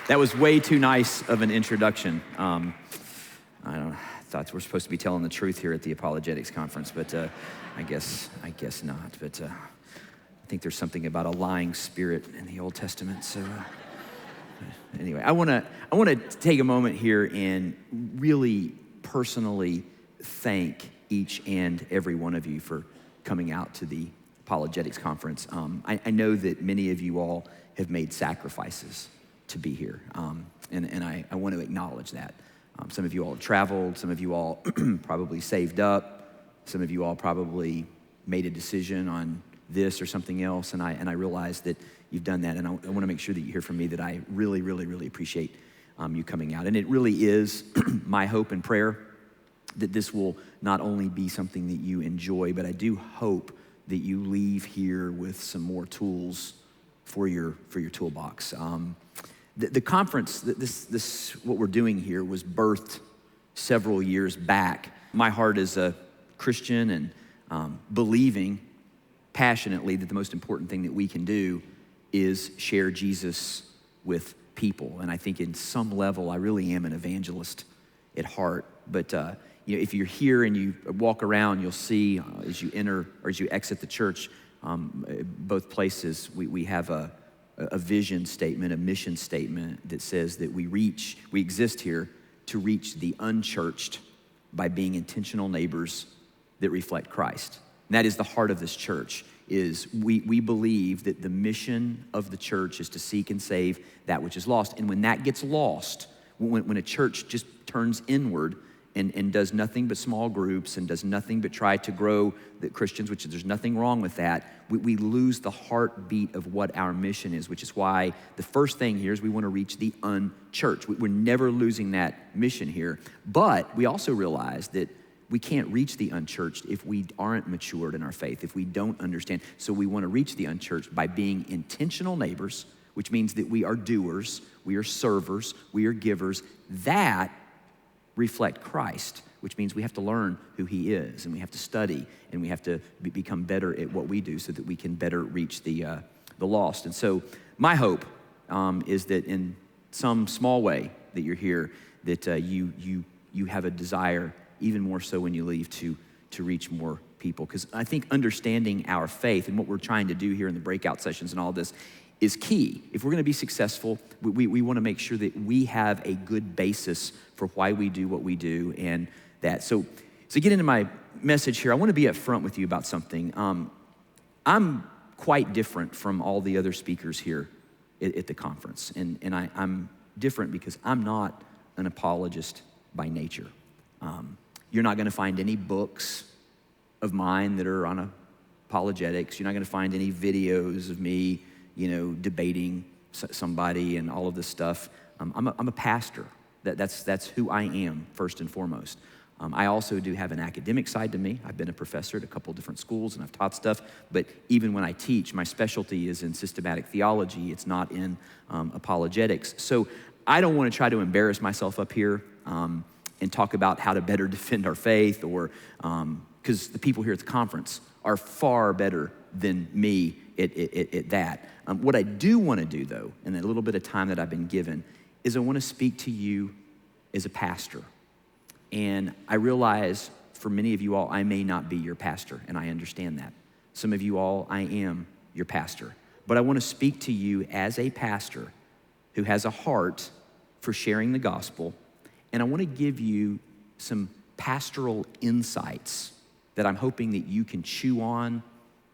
That was way too nice of an introduction. I thought we're supposed to be telling the truth here at the Apologetics conference, but I guess not. But I think there's something about a lying spirit in the Old Testament. So anyway, I want to take a moment here and really personally thank each and every one of you for coming out to the Apologetics conference. I know that many of you all have made sacrifices to be here, and I want to acknowledge that. Some of you all have traveled, some of you all probably saved up, some of you all probably made a decision on this or something else, and I realize that you've done that, and I want to make sure that you hear from me that I really, really, really appreciate you coming out. And it really is my hope and prayer that this will not only be something that you enjoy, but I do hope that you leave here with some more tools for your toolbox. The conference, this what we're doing here was birthed several years back. My heart is a Christian and believing passionately that the most important thing that we can do is share Jesus with people. And I think in some level, I really am an evangelist at heart. But if you're here and you walk around, you'll see as you enter or as you exit the church, both places, we have a vision statement, a mission statement that says that we exist here to reach the unchurched by being intentional neighbors that reflect Christ. And that is the heart of this church, is we believe that the mission of the church is to seek and save that which is lost. And when that gets lost, when a church just turns inward and does nothing but small groups and does nothing but try to grow the Christians, which there's nothing wrong with that, we lose the heartbeat of what our mission is, which is why the first thing here is we want to reach the unchurched. We're never losing that mission here. But we also realize that we can't reach the unchurched if we aren't matured in our faith, if we don't understand. So we want to reach the unchurched by being intentional neighbors, which means that we are doers, we are servers, we are givers. That reflect Christ, which means we have to learn who he is, and we have to study, and we have to become better at what we do so that we can better reach the lost. And so my hope is that in some small way that you're here, that you have a desire, even more so when you leave, to reach more people. Because I think understanding our faith and what we're trying to do here in the breakout sessions and all this is key. If we're going to be successful, we want to make sure that we have a good basis for why we do what we do, and that. So get into my message here. I want to be upfront with you about something. I'm quite different from all the other speakers here at the conference, and I'm different because I'm not an apologist by nature. You're not going to find any books of mine that are on apologetics. You're not going to find any videos of me, debating somebody and all of this stuff. I'm a pastor. That's who I am first and foremost. I also do have an academic side to me. I've been a professor at a couple different schools and I've taught stuff, but even when I teach, my specialty is in systematic theology. It's not in apologetics. So I don't want to try to embarrass myself up here and talk about how to better defend our faith, or because the people here at the conference are far better than me at that. What I do want to do, though, in the little bit of time that I've been given, is I want to speak to you as a pastor. And I realize for many of you all, I may not be your pastor, and I understand that. Some of you all, I am your pastor. But I want to speak to you as a pastor who has a heart for sharing the gospel, and I want to give you some pastoral insights that I'm hoping that you can chew on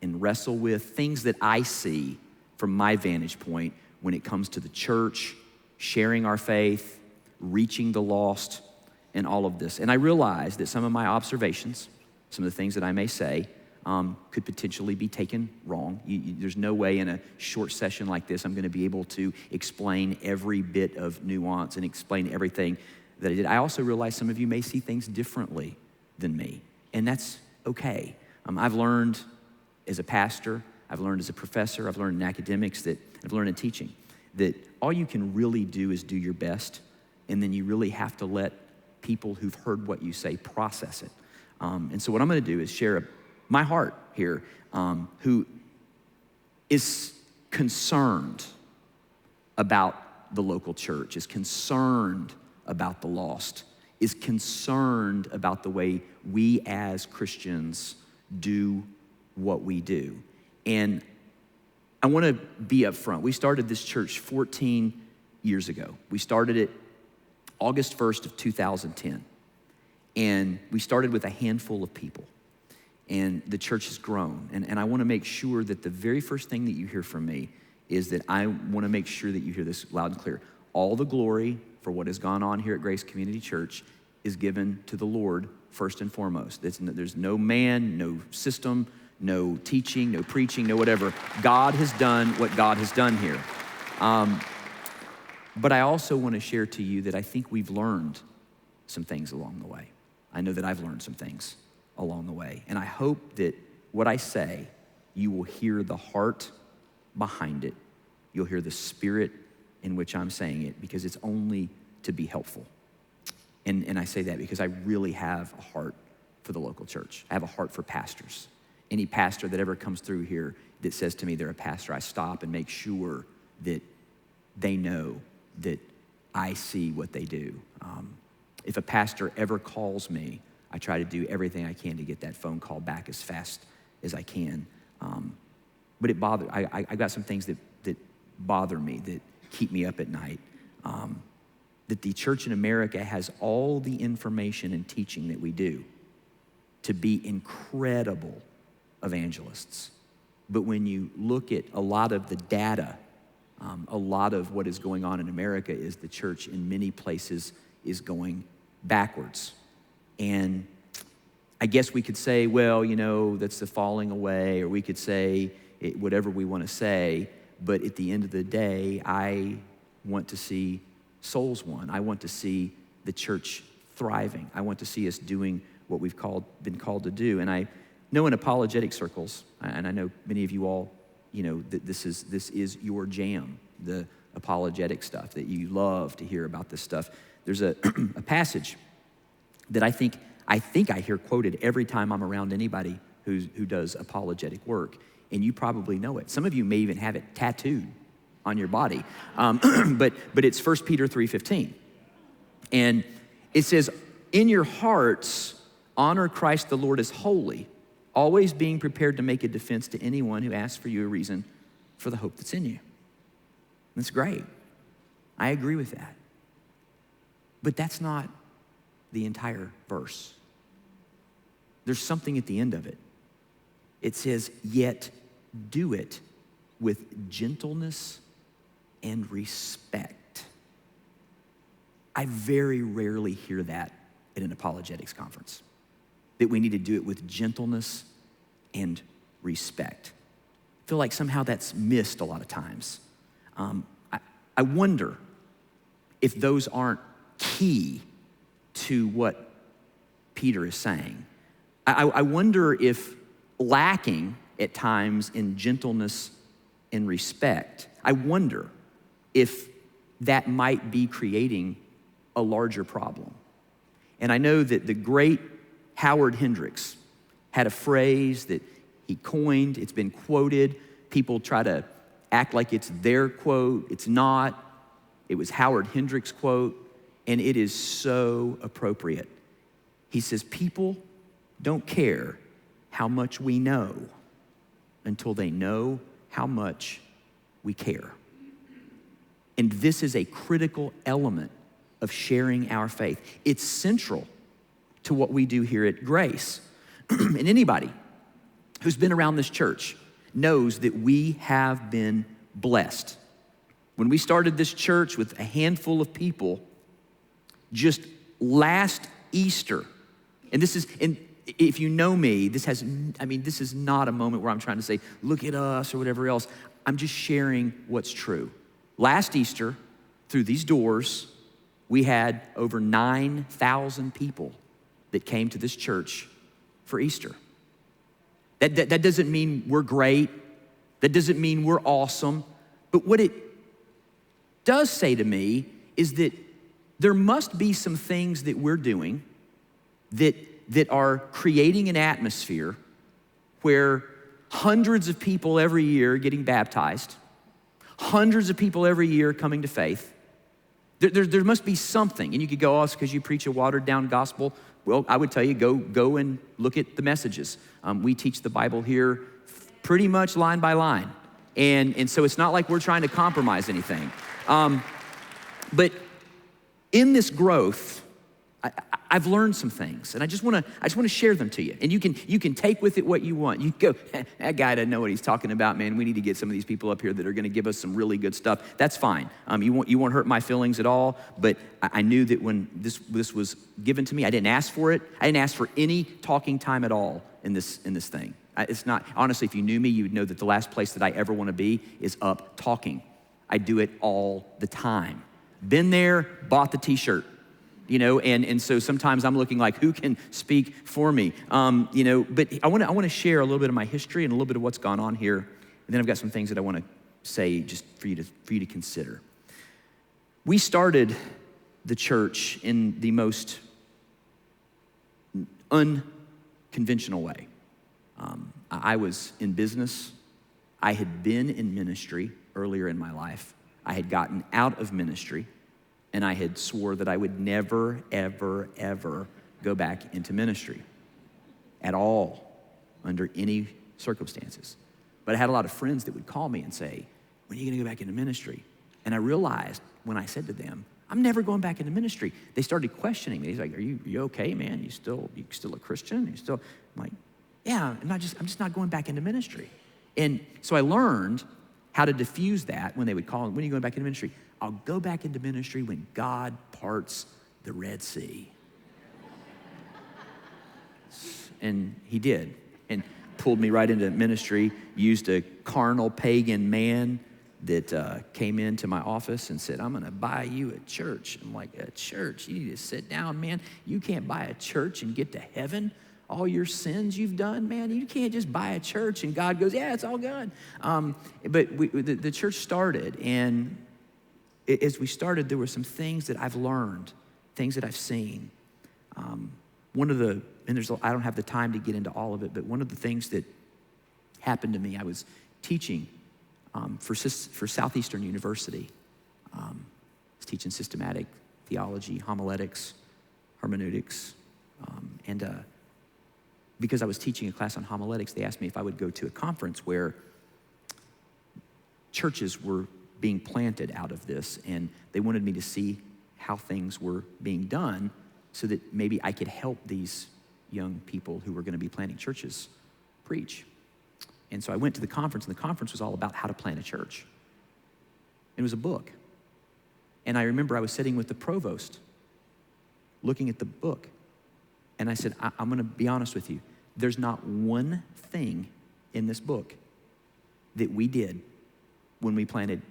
and wrestle with, things that I see from my vantage point when it comes to the church, sharing our faith, reaching the lost, and all of this. And I realize that some of my observations, some of the things that I may say, could potentially be taken wrong. There's no way in a short session like this I'm going to be able to explain every bit of nuance and explain everything that I did. I also realize some of you may see things differently than me, and that's okay. I've learned as a pastor, I've learned as a professor, I've learned in academics, that I've learned in teaching, that all you can really do is do your best, and then you really have to let people who've heard what you say process it. And so what I'm going to do is share my heart here, who is concerned about the local church, is concerned about the lost, is concerned about the way we as Christians do what we do. And I want to be upfront. We started this church 14 years ago. We started it August 1st of 2010. And we started with a handful of people. And the church has grown. And I want to make sure that the very first thing that you hear from me is that I want to make sure that you hear this loud and clear. All the glory for what has gone on here at Grace Community Church is given to the Lord first and foremost. There's no man, no system, no teaching, no preaching, no whatever. God has done what God has done here. But I also want to share to you that I think we've learned some things along the way. I know that I've learned some things along the way. And I hope that what I say, you will hear the heart behind it. You'll hear the spirit in which I'm saying it, because it's only to be helpful. And I say that because I really have a heart for the local church. I have a heart for pastors. Any pastor that ever comes through here that says to me they're a pastor, I stop and make sure that they know that I see what they do. If a pastor ever calls me, I try to do everything I can to get that phone call back as fast as I can. But I got some things that bother me, that keep me up at night. That the church in America has all the information and teaching that we do to be incredible evangelists. But when you look at a lot of the data, a lot of what is going on in America is the church in many places is going backwards. And I guess we could say, well, that's the falling away, or we could say whatever we want to say, but at the end of the day, I want to see souls won. I want to see the church thriving. I want to see us doing what we've been called to do. And I know in apologetic circles, and I know many of you all, that this is your jam, the apologetic stuff, that you love to hear about this stuff. There's a passage that I think I hear quoted every time I'm around anybody who does apologetic work, and you probably know it. Some of you may even have it tattooed on your body, but it's 1 Peter 3:15, and it says, "In your hearts, honor Christ the Lord as holy, always being prepared to make a defense to anyone who asks for you a reason for the hope that's in you." That's great. I agree with that. But that's not the entire verse. There's something at the end of it. It says, "Yet do it with gentleness and respect." I very rarely hear that at an apologetics conference, that we need to do it with gentleness and respect. I feel like somehow that's missed a lot of times. I wonder if those aren't key to what Peter is saying. I wonder if lacking at times in gentleness and respect, I wonder if that might be creating a larger problem. And I know that the great Howard Hendricks had a phrase that he coined. It's been quoted. People try to act like it's their quote. It's not. It was Howard Hendricks' quote, and it is so appropriate. He says, "People don't care how much we know until they know how much we care." And this is a critical element of sharing our faith. It's central to what we do here at Grace. And anybody who's been around this church knows that we have been blessed. When we started this church with a handful of people, just last Easter, and if you know me, this is not a moment where I'm trying to say, look at us or whatever else. I'm just sharing what's true. Last Easter, through these doors, we had over 9,000 people that came to this church for Easter. That doesn't mean we're great. That doesn't mean we're awesome. But what it does say to me is that there must be some things that we're doing that are creating an atmosphere where hundreds of people every year getting baptized, hundreds of people every year coming to faith, There must be something. And you could go, oh, it's because you preach a watered down gospel. Well, I would tell you, go and look at the messages. We teach the Bible here pretty much line by line. And so it's not like we're trying to compromise anything. But in this growth, I've learned some things, and I just want to share them to you. And you can take with it what you want. You go, that guy doesn't know what he's talking about, man. We need to get some of these people up here that are going to give us some really good stuff. That's fine. You won't hurt my feelings at all. But I knew that when this was given to me, I didn't ask for it. I didn't ask for any talking time at all in this thing. It's not, honestly, if you knew me, you would know that the last place that I ever want to be is up talking. I do it all the time. Been there, bought the t-shirt, and so sometimes I'm looking like, who can speak for me? But I want to share a little bit of my history and a little bit of what's gone on here. And then I've got some things that I want to say just for you to consider. We started the church in the most unconventional way. I was in business. I had been in ministry earlier in my life. I had gotten out of ministry, and I had swore that I would never, ever, ever go back into ministry at all, under any circumstances. But I had a lot of friends that would call me and say, when are you gonna go back into ministry? And I realized when I said to them, I'm never going back into ministry, they started questioning me. He's like, are you okay, man? You still a Christian? I'm like, yeah, I'm just not going back into ministry. And so I learned how to diffuse that when they would call, when are you going back into ministry? I'll go back into ministry when God parts the Red Sea. And he did, and pulled me right into ministry, used a carnal pagan man that came into my office and said, I'm gonna buy you a church. I'm like, a church? You need to sit down, man. You can't buy a church and get to heaven. All your sins you've done, man, you can't just buy a church and God goes, yeah, it's all good. But the church started, and as we started, there were some things that I've learned, things that I've seen. I don't have the time to get into all of it, but one of the things that happened to me, I was teaching for Southeastern University. I was teaching systematic theology, homiletics, hermeneutics, and because I was teaching a class on homiletics, they asked me if I would go to a conference where churches were being planted out of this, and they wanted me to see how things were being done so that maybe I could help these young people who were going to be planting churches preach. And so I went to the conference, and the conference was all about how to plant a church. It was a book. And I remember I was sitting with the provost looking at the book, and I said, I'm going to be honest with you. There's not one thing in this book that we did when we planted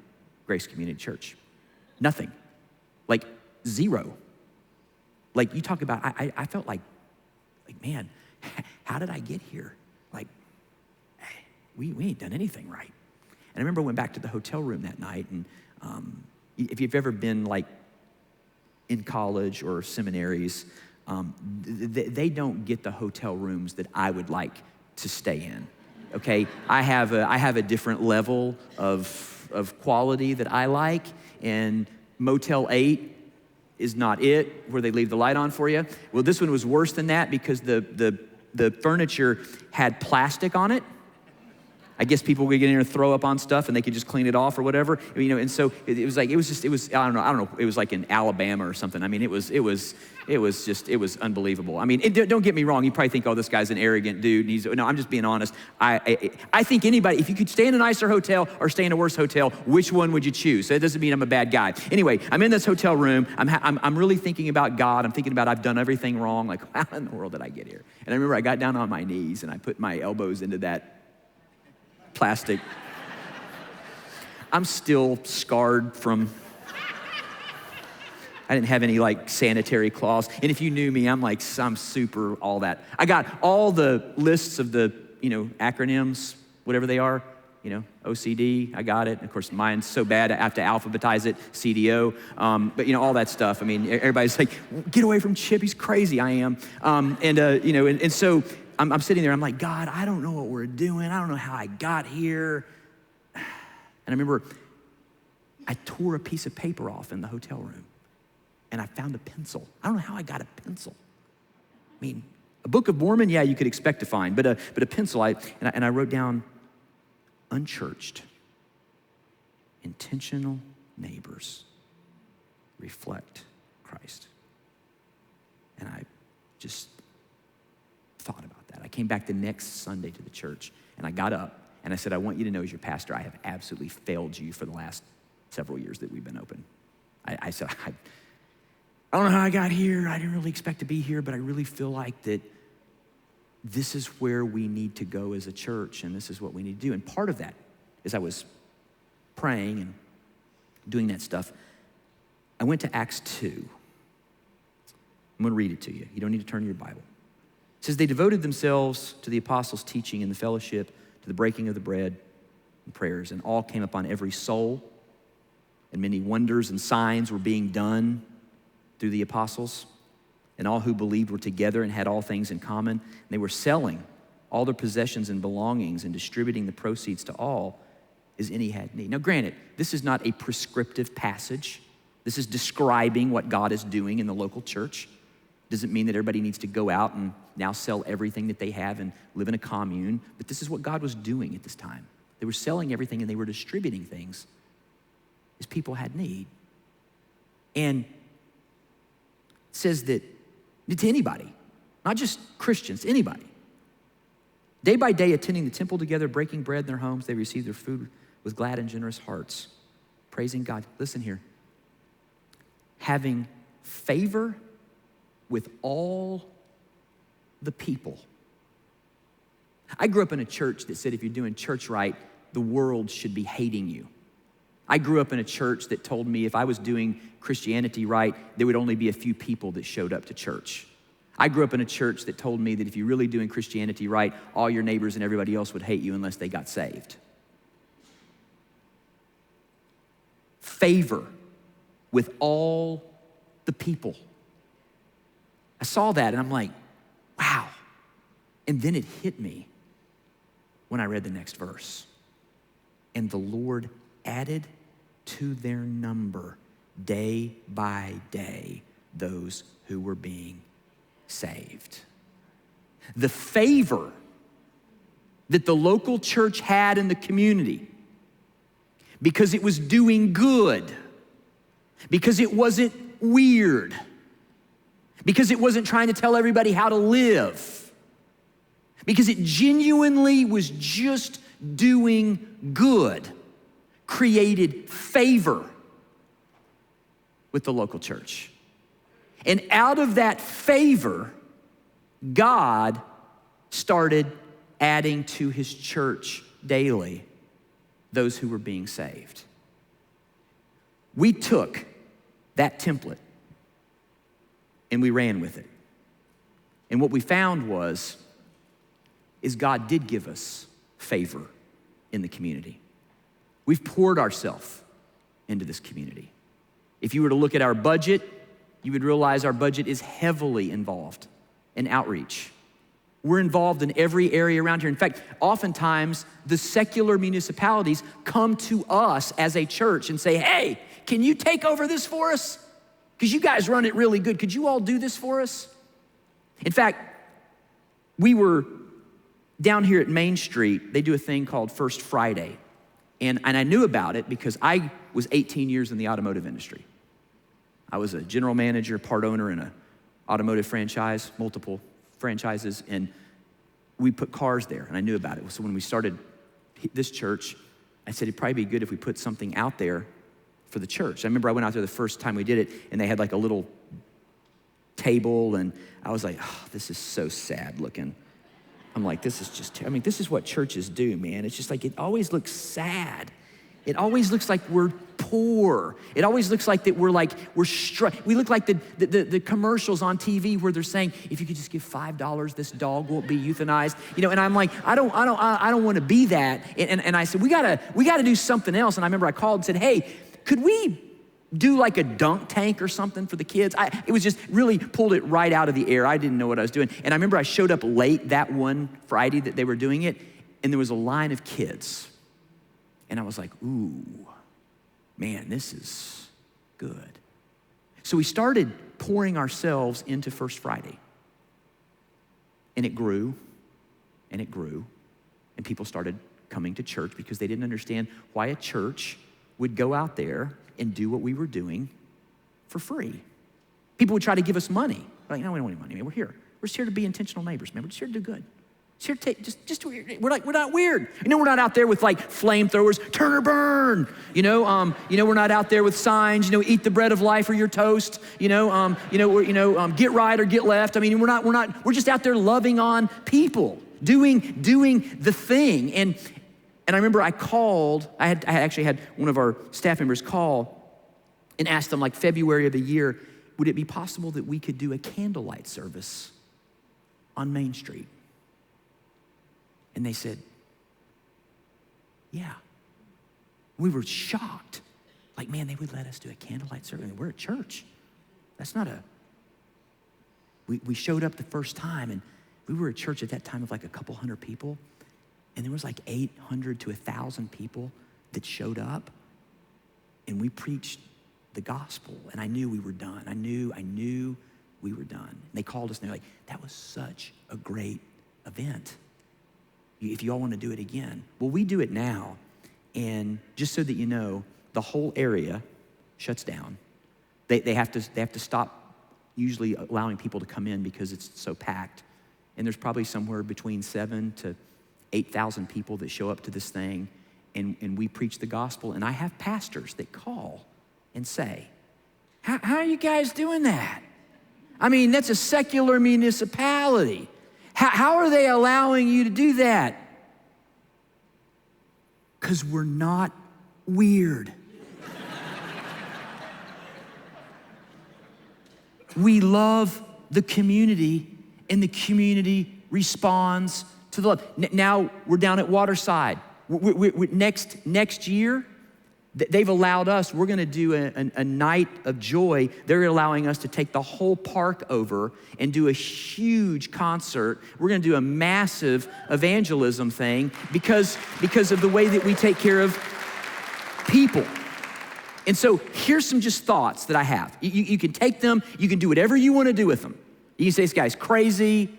Grace Community Church. Nothing. Like zero. Like you talk about, I felt like, man, how did I get here? Like, hey, we ain't done anything right. And I remember I went back to the hotel room that night, and if you've ever been like in college or seminaries, they don't get the hotel rooms that I would like to stay in, okay? I have a different level of quality that I like, and Motel 8 is not it, where they leave the light on for you. Well, this one was worse than that because the furniture had plastic on it. I guess people would get in there and throw up on stuff and they could just clean it off or whatever, and so it was I don't know, it was like in Alabama or something. I mean, it was unbelievable. I mean, don't get me wrong, you probably think, oh, this guy's an arrogant dude. No, I'm just being honest. I think anybody, if you could stay in a nicer hotel or stay in a worse hotel, which one would you choose? So it doesn't mean I'm a bad guy. Anyway, I'm in this hotel room, I'm really thinking about God, I'm thinking about I've done everything wrong, like how in the world did I get here? And I remember I got down on my knees and I put my elbows into that plastic. I'm still scarred from, I didn't have any like sanitary cloths. And if you knew me, I'm super all that. I got all the lists of the, acronyms, whatever they are, OCD, I got it. And of course, mine's so bad, I have to alphabetize it, CDO. But all that stuff. I mean, everybody's like, get away from Chip, he's crazy. I am. And so I'm sitting there, I'm like, God, I don't know what we're doing. I don't know how I got here. And I remember I tore a piece of paper off in the hotel room. and I found a pencil. I don't know how I got a pencil. I mean, a Book of Mormon, yeah, you could expect to find, but a pencil, I wrote down unchurched, intentional neighbors reflect Christ. And I just thought about that. I came back the next Sunday to the church, and I got up, and I said, I want you to know as your pastor, I have absolutely failed you for the last several years that we've been open. I said, I don't know how I got here. I didn't really expect to be here, but I really feel like that this is where we need to go as a church, and this is what we need to do. And part of that, as I was praying and doing that stuff, I went to Acts 2. I'm gonna read it to you. You don't need to turn to your Bible. It says, they devoted themselves to the apostles' teaching and the fellowship, to the breaking of the bread and prayers, and all came upon every soul, and many wonders and signs were being done through the apostles. And all who believed were together and had all things in common. And they were selling all their possessions and belongings and distributing the proceeds to all as any had need. Now granted, this is not a prescriptive passage. This is describing what God is doing in the local church. Doesn't mean that everybody needs to go out and now sell everything that they have and live in a commune, but this is what God was doing at this time. They were selling everything and they were distributing things as people had need. And it says that to anybody, not just Christians, anybody. Day by day, attending the temple together, breaking bread in their homes, they received their food with glad and generous hearts, praising God. Listen here. Having favor with all the people. I grew up in a church that said if you're doing church right, the world should be hating you. I grew up in a church that told me if I was doing Christianity right, there would only be a few people that showed up to church. I grew up in a church that told me that if you're really doing Christianity right, all your neighbors and everybody else would hate you unless they got saved. Favor with all the people. I saw that and I'm like, wow. And then it hit me when I read the next verse. And the Lord added to their number day by day those who were being saved. The favor that the local church had in the community, because it was doing good, because it wasn't weird, because it wasn't trying to tell everybody how to live, because it genuinely was just doing good, created favor with the local church. And out of that favor, God started adding to his church daily those who were being saved. We took that template and we ran with it. And what we found is God did give us favor in the community. We've poured ourselves into this community. If you were to look at our budget, you would realize our budget is heavily involved in outreach. We're involved in every area around here. In fact, oftentimes the secular municipalities come to us as a church and say, hey, can you take over this for us? Because you guys run it really good. Could you all do this for us? In fact, we were down here at Main Street. They do a thing called First Friday. And I knew about it because I was 18 years in the automotive industry. I was a general manager, part owner in an automotive franchise, multiple franchises, and we put cars there, and I knew about it. So when we started this church, I said it'd probably be good if we put something out there for the church. I remember I went out there the first time we did it, and they had like a little table, and I was like, oh, this is so sad looking. I'm like, this is just, this is what churches do, man. It's just like, it always looks sad. It always looks like we're poor. It always looks like that we're we look like the commercials on TV where they're saying, if you could just give $5, this dog won't be euthanized. And I'm like, I don't want to be that. And I said, we gotta do something else. And I remember I called and said, hey, could we do like a dunk tank or something for the kids? It was just really pulled it right out of the air. I didn't know what I was doing. And I remember I showed up late that one Friday that they were doing it, and there was a line of kids. And I was like, ooh, man, this is good. So we started pouring ourselves into First Friday. And it grew, and it grew, and people started coming to church because they didn't understand why a church would go out there and do what we were doing for free. People would try to give us money. Like, no, we don't want any money, man. We're here. We're just here to be intentional neighbors, man. We're just here to do good. Just here to take, we're not weird. We're not out there with like flamethrowers, turn or burn. We're not out there with signs, eat the bread of life or your toast. Get right or get left. We're just out there loving on people, doing the thing. And I remember I actually had one of our staff members call and ask them, like, February of the year, would it be possible that we could do a candlelight service on Main Street? And they said, yeah. We were shocked. Like, man, they would let us do a candlelight service. We're a church. That's not we showed up the first time, and we were a church at that time of like a couple hundred people. And there was like 800 to 1,000 people that showed up, and we preached the gospel, and I knew we were done. I knew we were done. And they called us, and they're like, that was such a great event. If you all want to do it again. Well, we do it now, and just so that you know, the whole area shuts down. They have to stop usually allowing people to come in because it's so packed. And there's probably somewhere between 7,000 to 8,000 people that show up to this thing, and we preach the gospel. And I have pastors that call and say, how are you guys doing that? That's a secular municipality. How are they allowing you to do that? Because we're not weird. We love the community, and the community responds to the love. Now we're down at Waterside. Next year, they've allowed us, we're gonna do a night of joy. They're allowing us to take the whole park over and do a huge concert. We're gonna do a massive evangelism thing because of the way that we take care of people. And so here's some just thoughts that I have. You can take them, you can do whatever you wanna do with them. You can say, this guy's crazy.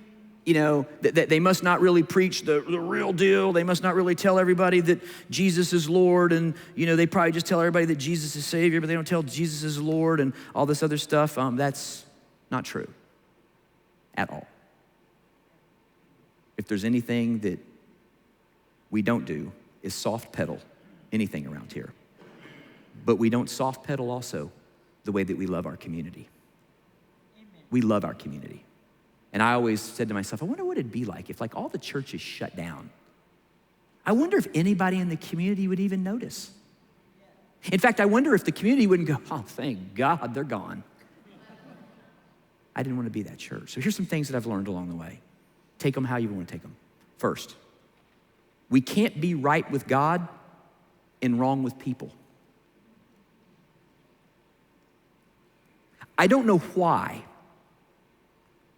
That they must not really preach the real deal. They must not really tell everybody that Jesus is Lord. And, they probably just tell everybody that Jesus is Savior, but they don't tell Jesus is Lord and all this other stuff. That's not true at all. If there's anything that we don't do is soft pedal anything around here. But we don't soft pedal also the way that we love our community. Amen. We love our community. And I always said to myself, I wonder what it'd be like if like all the churches shut down. I wonder if anybody in the community would even notice. In fact, I wonder if the community wouldn't go, oh, thank God they're gone. I didn't want to be that church. So here's some things that I've learned along the way. Take them how you want to take them. First, we can't be right with God and wrong with people. I don't know why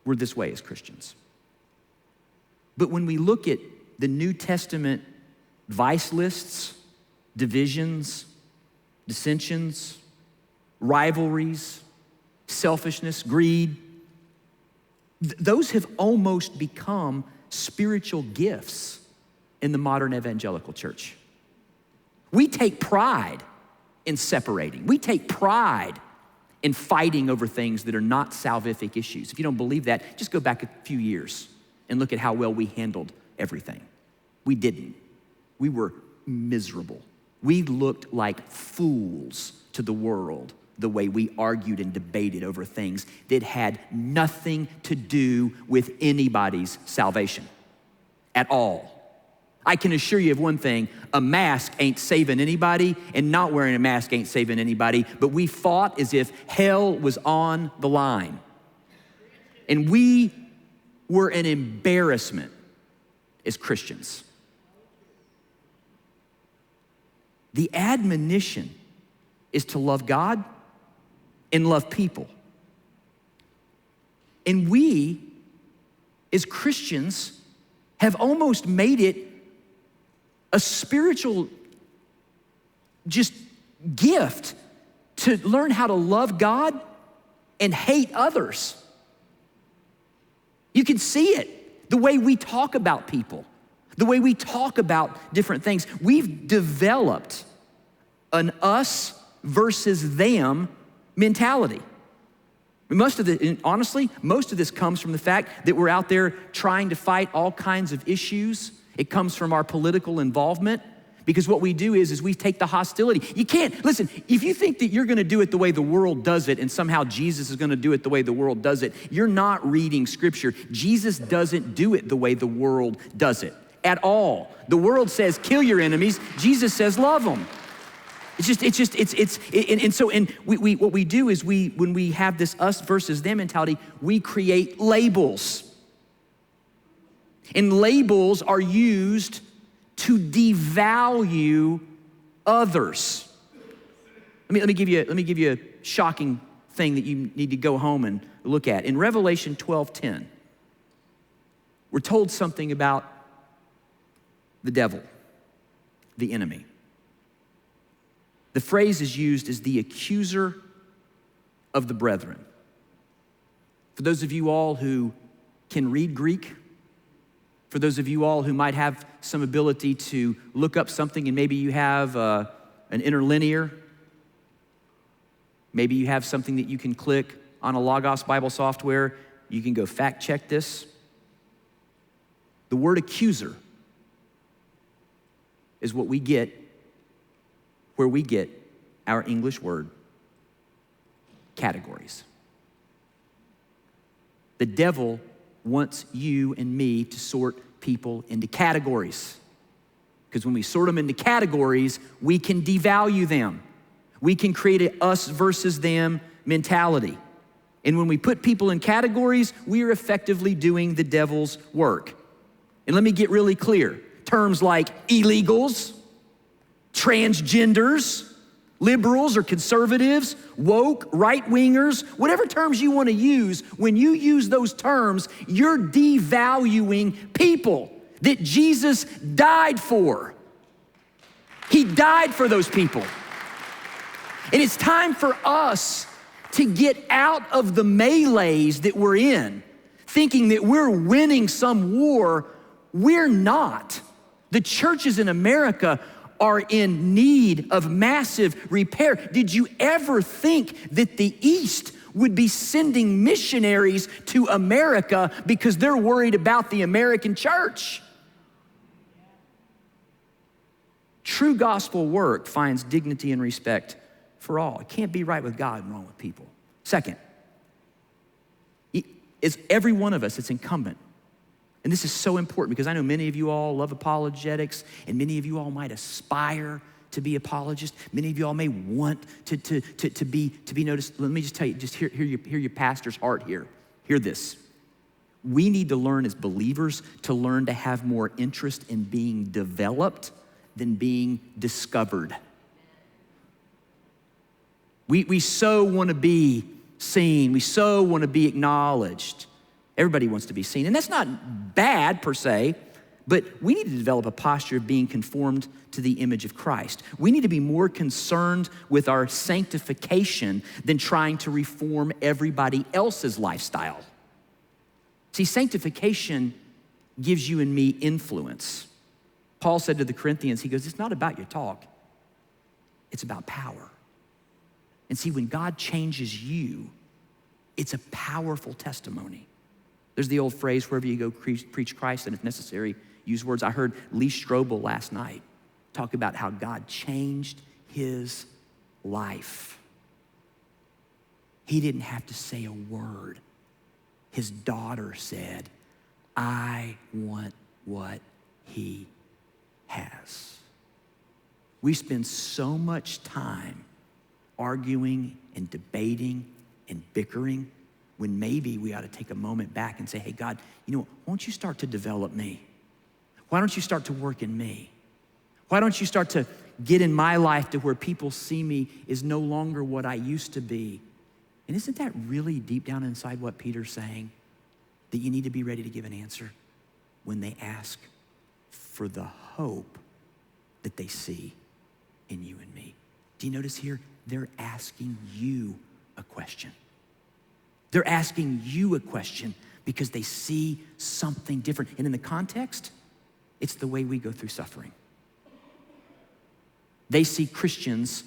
we're this way as Christians. But when we look at the New Testament vice lists, divisions, dissensions, rivalries, selfishness, greed, those have almost become spiritual gifts in the modern evangelical church. We take pride in separating. We take pride in fighting over things that are not salvific issues. If you don't believe that, just go back a few years and look at how well we handled everything. We didn't. We were miserable. We looked like fools to the world the way we argued and debated over things that had nothing to do with anybody's salvation at all. I can assure you of one thing, a mask ain't saving anybody, and not wearing a mask ain't saving anybody, but we fought as if hell was on the line. And we were an embarrassment as Christians. The admonition is to love God and love people. And we, as Christians, have almost made it a spiritual just gift to learn how to love God and hate others. You can see it, the way we talk about people, the way we talk about different things. We've developed an us versus them mentality. Honestly, most of this comes from the fact that we're out there trying to fight all kinds of issues. It comes from our political involvement, because what we do is we take the hostility. You can't, listen, if you think that you're gonna do it the way the world does it and somehow Jesus is gonna do it the way the world does it, you're not reading Scripture. Jesus doesn't do it the way the world does it at all. The world says kill your enemies. Jesus says love them. What we do is when we have this us versus them mentality, we create labels. And labels are used to devalue others. Let me give you a shocking thing that you need to go home and look at. In Revelation 12:10, we're told something about the devil, the enemy. The phrase is used as the accuser of the brethren. For those of you all who can read Greek, for those of you all who might have some ability to look up something and maybe you have an interlinear, maybe you have something that you can click on a Logos Bible software, you can go fact check this. The word accuser is where we get our English word categories. The devil wants you and me to sort people into categories, because when we sort them into categories, we can devalue them. We can create an us versus them mentality. And when we put people in categories, we are effectively doing the devil's work. And let me get really clear. Terms like illegals, transgenders, liberals or conservatives, woke, right-wingers, whatever terms you want to use, when you use those terms, you're devaluing people that Jesus died for. He died for those people. And it's time for us to get out of the melees that we're in, thinking that we're winning some war. We're not. The churches in America are in need of massive repair. Did you ever think that the East would be sending missionaries to America because they're worried about the American church? True gospel work finds dignity and respect for all. It can't be right with God and wrong with people. Second, is every one of us, it's incumbent. And this is so important because I know many of you all love apologetics, and many of you all might aspire to be apologists. Many of you all may want to be noticed. Let me just tell you, just hear your pastor's heart here. Hear this. We need to learn as believers to learn to have more interest in being developed than being discovered. We so want to be seen. We so want to be acknowledged. Everybody wants to be seen. And that's not bad per se, but we need to develop a posture of being conformed to the image of Christ. We need to be more concerned with our sanctification than trying to reform everybody else's lifestyle. See, sanctification gives you and me influence. Paul said to the Corinthians, he goes, it's not about your talk, it's about power. And see, when God changes you, it's a powerful testimony. There's the old phrase, wherever you go, preach Christ, and if necessary, use words. I heard Lee Strobel last night talk about how God changed his life. He didn't have to say a word. His daughter said, I want what he has. We spend so much time arguing and debating and bickering when maybe we ought to take a moment back and say, hey, God, you know what? Why don't you start to develop me? Why don't you start to work in me? Why don't you start to get in my life to where people see me is no longer what I used to be? And isn't that really deep down inside what Peter's saying? That you need to be ready to give an answer when they ask for the hope that they see in you and me. Do you notice here? They're asking you a question. They're asking you a question because they see something different. And in the context, it's the way we go through suffering. They see Christians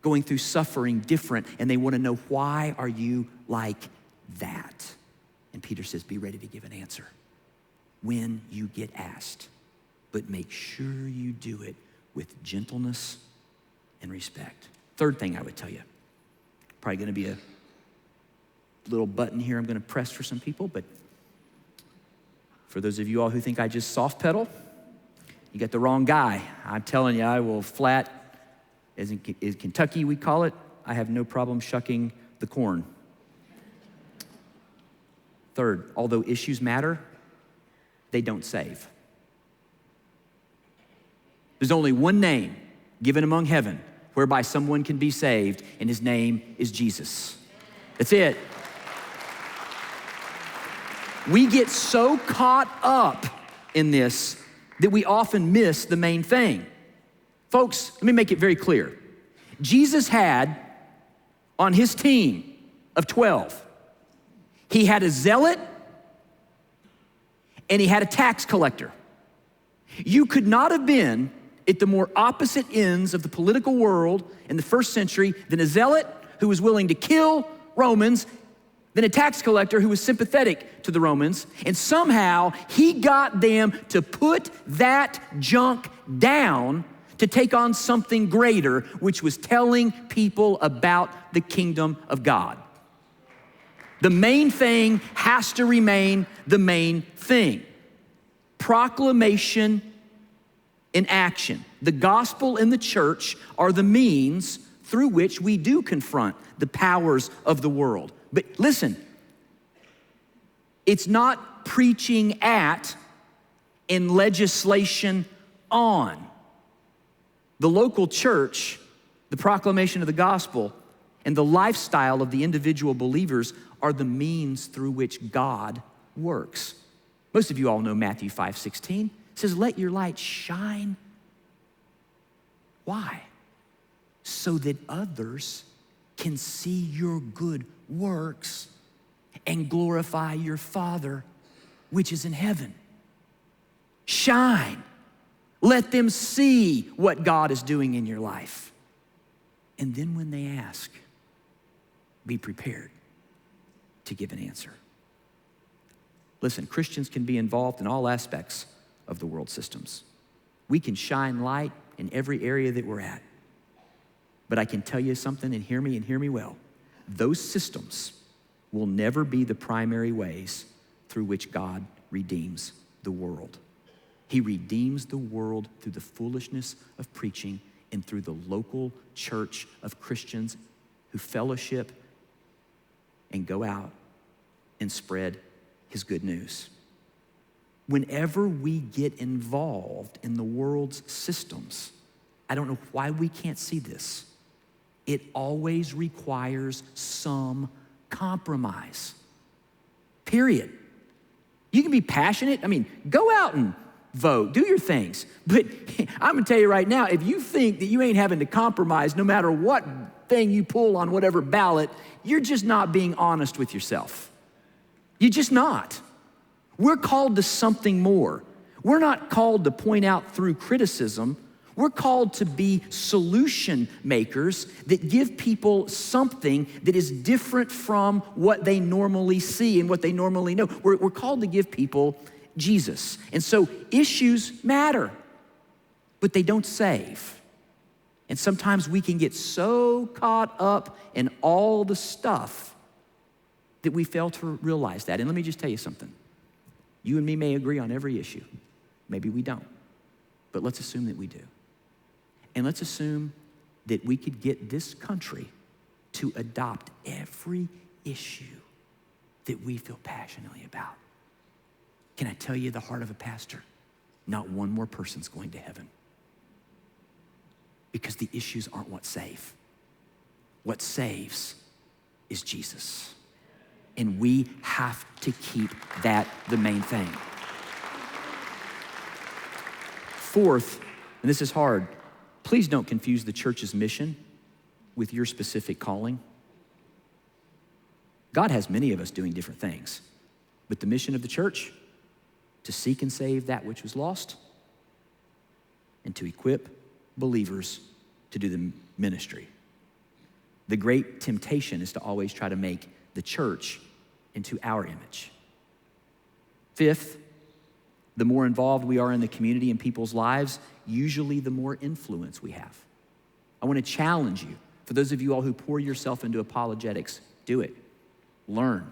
going through suffering different, and they want to know, why are you like that? And Peter says, be ready to give an answer when you get asked, but make sure you do it with gentleness and respect. Third thing I would tell you, probably gonna be a little button here I'm gonna press for some people, but for those of you all who think I just soft pedal, you got the wrong guy. I'm telling you, I will flat, as in Kentucky we call it, I have no problem shucking the corn. Third, although issues matter, they don't save. There's only one name given among heaven whereby someone can be saved, and his name is Jesus. That's it. We get so caught up in this that we often miss the main thing. Folks, let me make it very clear. Jesus had on his team of 12, he had a zealot and he had a tax collector. You could not have been at the more opposite ends of the political world in the first century than a zealot who was willing to kill Romans, than a tax collector who was sympathetic to the Romans, and somehow he got them to put that junk down to take on something greater, which was telling people about the kingdom of God. The main thing has to remain the main thing. Proclamation and action. The gospel and the church are the means through which we do confront the powers of the world. But listen, it's not preaching at and legislation on. The local church, the proclamation of the gospel, and the lifestyle of the individual believers are the means through which God works. Most of you all know Matthew 5:16. It says, let your light shine. Why? So that others can see your good works and glorify your Father which is in heaven. Shine. Let them see what God is doing in your life. And then when they ask, be prepared to give an answer. Listen, Christians can be involved in all aspects of the world systems. We can shine light in every area that we're at. But I can tell you something, and hear me well. Those systems will never be the primary ways through which God redeems the world. He redeems the world through the foolishness of preaching and through the local church of Christians who fellowship and go out and spread his good news. Whenever we get involved in the world's systems, I don't know why we can't see this. It always requires some compromise. Period. You can be passionate. I mean, go out and vote, do your things. But I'm gonna tell you right now, if you think that you ain't having to compromise no matter what thing you pull on whatever ballot, you're just not being honest with yourself. You're just not. We're called to something more. We're not called to point out through criticism. We're called to be solution makers that give people something that is different from what they normally see and what they normally know. We're called to give people Jesus. And so issues matter, but they don't save. And sometimes we can get so caught up in all the stuff that we fail to realize that. And let me just tell you something. You and me may agree on every issue. Maybe we don't, but let's assume that we do. And let's assume that we could get this country to adopt every issue that we feel passionately about. Can I tell you the heart of a pastor? Not one more person's going to heaven. Because the issues aren't what save. What saves is Jesus. And we have to keep that the main thing. Fourth, and this is hard, please don't confuse the church's mission with your specific calling. God has many of us doing different things, but the mission of the church, to seek and save that which was lost and to equip believers to do the ministry. The great temptation is to always try to make the church into our image. Fifth, the more involved we are in the community and people's lives, usually the more influence we have. I want to challenge you. For those of you all who pour yourself into apologetics, do it. Learn.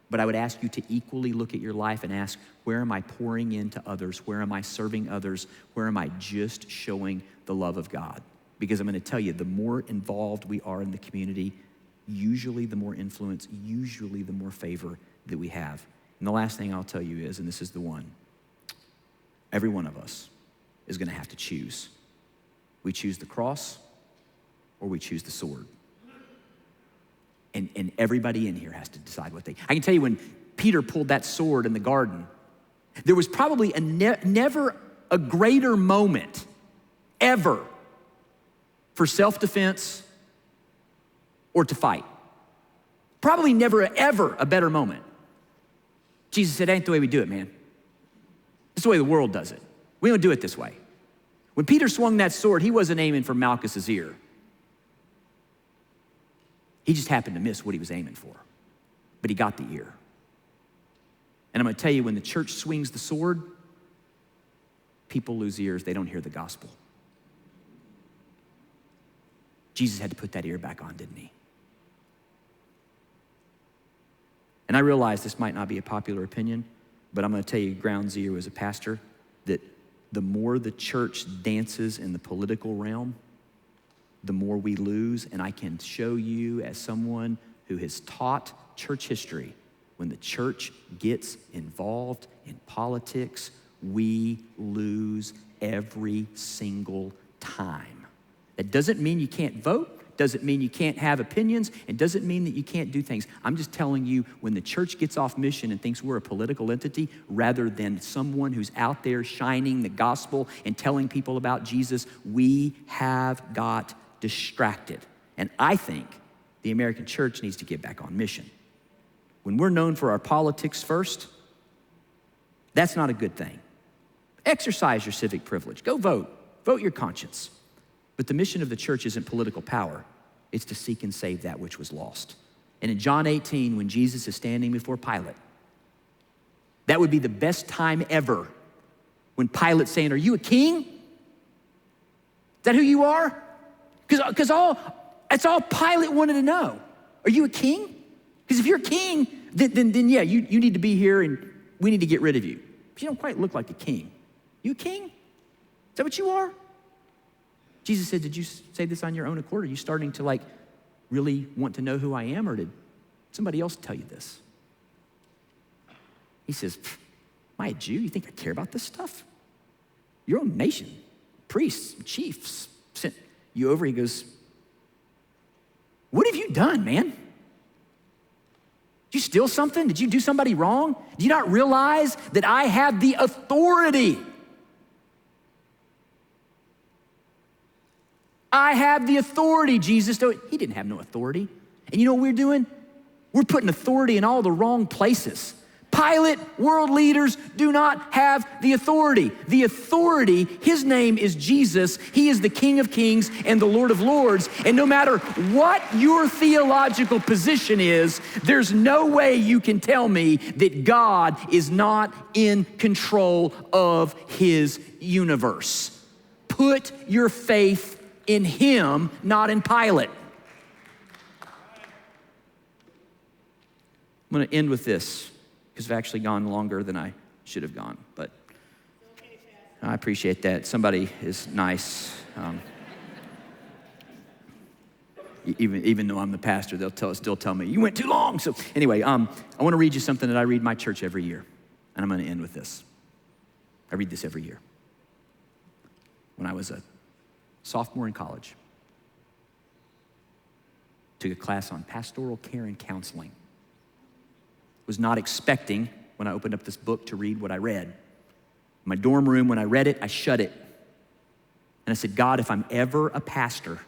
But I would ask you to equally look at your life and ask, where am I pouring into others? Where am I serving others? Where am I just showing the love of God? Because I'm going to tell you, the more involved we are in the community, usually the more influence, usually the more favor that we have. And the last thing I'll tell you is, and this is the one, every one of us is going to have to choose. We choose the cross or we choose the sword. And everybody in here has to decide what they... I can tell you when Peter pulled that sword in the garden, there was probably never a greater moment ever for self-defense or to fight. Probably never ever a better moment. Jesus said, ain't the way we do it, man. It's the way the world does it. We don't do it this way. When Peter swung that sword, he wasn't aiming for Malchus's ear. He just happened to miss what he was aiming for, but he got the ear. And I'm gonna tell you, when the church swings the sword, people lose ears, they don't hear the gospel. Jesus had to put that ear back on, didn't he? And I realize this might not be a popular opinion, but I'm gonna tell you, ground zero as a pastor, that the more the church dances in the political realm, the more we lose. And I can show you, as someone who has taught church history, when the church gets involved in politics, we lose every single time. That doesn't mean you can't vote, doesn't mean you can't have opinions, and doesn't mean that you can't do things. I'm just telling you, when the church gets off mission and thinks we're a political entity, rather than someone who's out there shining the gospel and telling people about Jesus, we have got distracted. And I think the American church needs to get back on mission. When we're known for our politics first, that's not a good thing. Exercise your civic privilege. Go vote. Vote your conscience. But the mission of the church isn't political power. It's to seek and save that which was lost. And in John 18, when Jesus is standing before Pilate, that would be the best time ever when Pilate's saying, are you a king? Is that who you are? Because that's all Pilate wanted to know. Are you a king? Because if you're a king, then yeah, you need to be here and we need to get rid of you. But you don't quite look like a king. You a king? Is that what you are? Jesus said, did you say this on your own accord? Are you starting to really want to know who I am, or did somebody else tell you this? He says, am I a Jew? You think I care about this stuff? Your own nation, priests, chiefs sent you over. He goes, what have you done, man? Did you steal something? Did you do somebody wrong? Do you not realize that I have the authority? I have the authority, Jesus. He didn't have no authority. And you know what we're doing? We're putting authority in all the wrong places. Pilate, world leaders do not have the authority. The authority, his name is Jesus. He is the King of Kings and the Lord of Lords. And no matter what your theological position is, there's no way you can tell me that God is not in control of his universe. Put your faith in him, not in Pilate. I'm gonna end with this, because I've actually gone longer than I should have gone, but I appreciate that. Somebody is nice. Even though I'm the pastor, they'll still tell me, you went too long. So anyway, I want to read you something that I read in my church every year, and I'm going to end with this. I read this every year. When I was a sophomore in college, took a class on pastoral care and counseling. Was not expecting, when I opened up this book, to read what I read. In my dorm room, when I read it, I shut it. And I said, God, if I'm ever a pastor,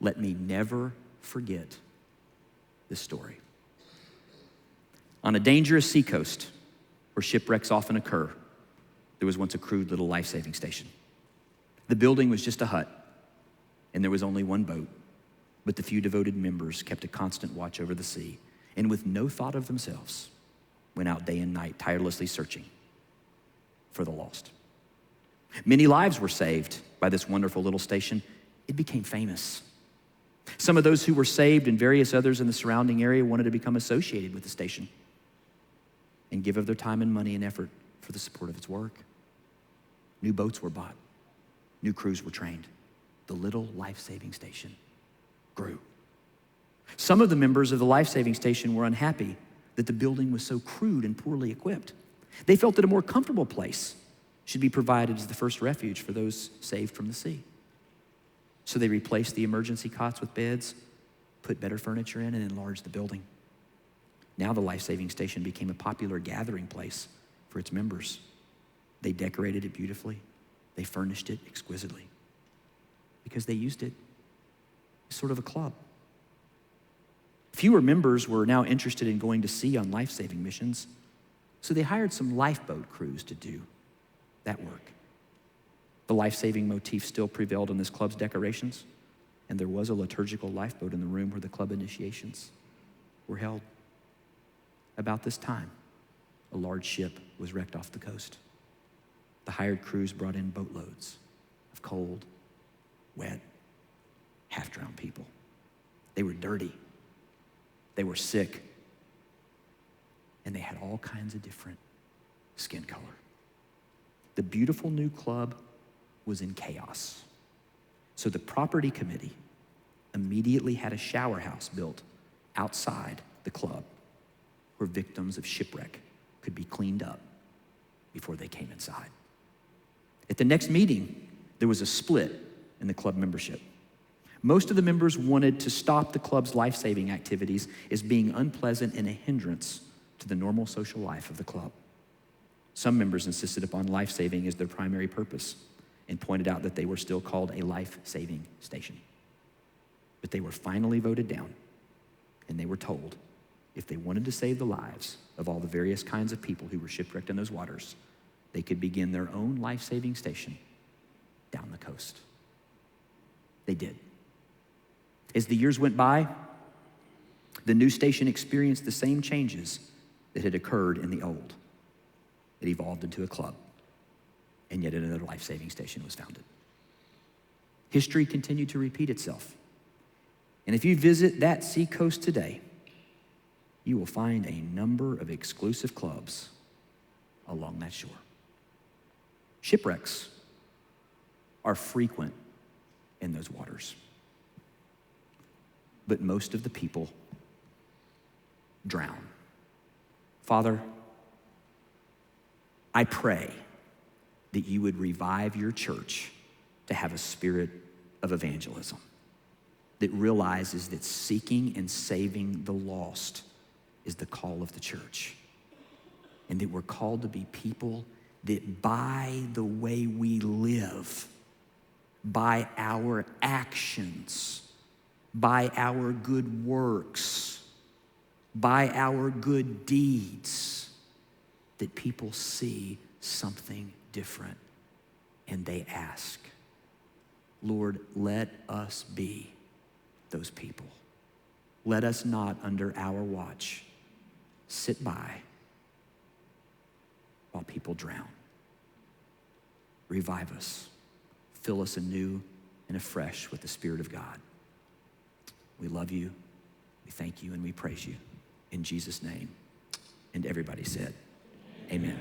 let me never forget this story. On a dangerous seacoast where shipwrecks often occur, there was once a crude little life-saving station. The building was just a hut, and there was only one boat, but the few devoted members kept a constant watch over the sea, and with no thought of themselves, went out day and night tirelessly searching for the lost. Many lives were saved by this wonderful little station. It became famous. Some of those who were saved and various others in the surrounding area wanted to become associated with the station and give of their time and money and effort for the support of its work. New boats were bought. New crews were trained. The little life-saving station grew. Some of the members of the life-saving station were unhappy that the building was so crude and poorly equipped. They felt that a more comfortable place should be provided as the first refuge for those saved from the sea. So they replaced the emergency cots with beds, put better furniture in, and enlarged the building. Now the life-saving station became a popular gathering place for its members. They decorated it beautifully. They furnished it exquisitely because they used it as sort of a club. Fewer members were now interested in going to sea on life-saving missions, so they hired some lifeboat crews to do that work. The life-saving motif still prevailed in this club's decorations, and there was a liturgical lifeboat in the room where the club initiations were held. About this time, a large ship was wrecked off the coast. The hired crews brought in boatloads of cold, wet, half-drowned people. They were dirty. They were sick. And they had all kinds of different skin color. The beautiful new club was in chaos. So the property committee immediately had a shower house built outside the club where victims of shipwreck could be cleaned up before they came inside. At the next meeting, there was a split in the club membership. Most of the members wanted to stop the club's life-saving activities as being unpleasant and a hindrance to the normal social life of the club. Some members insisted upon life-saving as their primary purpose and pointed out that they were still called a life-saving station. But they were finally voted down, and they were told if they wanted to save the lives of all the various kinds of people who were shipwrecked in those waters, they could begin their own life-saving station down the coast. They did. As the years went by, the new station experienced the same changes that had occurred in the old. It evolved into a club, and yet another life-saving station was founded. History continued to repeat itself. And if you visit that seacoast today, you will find a number of exclusive clubs along that shore. Shipwrecks are frequent in those waters, but most of the people drown. Father, I pray that you would revive your church to have a spirit of evangelism that realizes that seeking and saving the lost is the call of the church, and that we're called to be people that by the way we live, by our actions, by our good works, by our good deeds, that people see something different and they ask, Lord, let us be those people. Let us not, under our watch, sit by while people drown. Revive us. Fill us anew and afresh with the Spirit of God. We love you, we thank you, and we praise you. In Jesus' name. And everybody said, amen.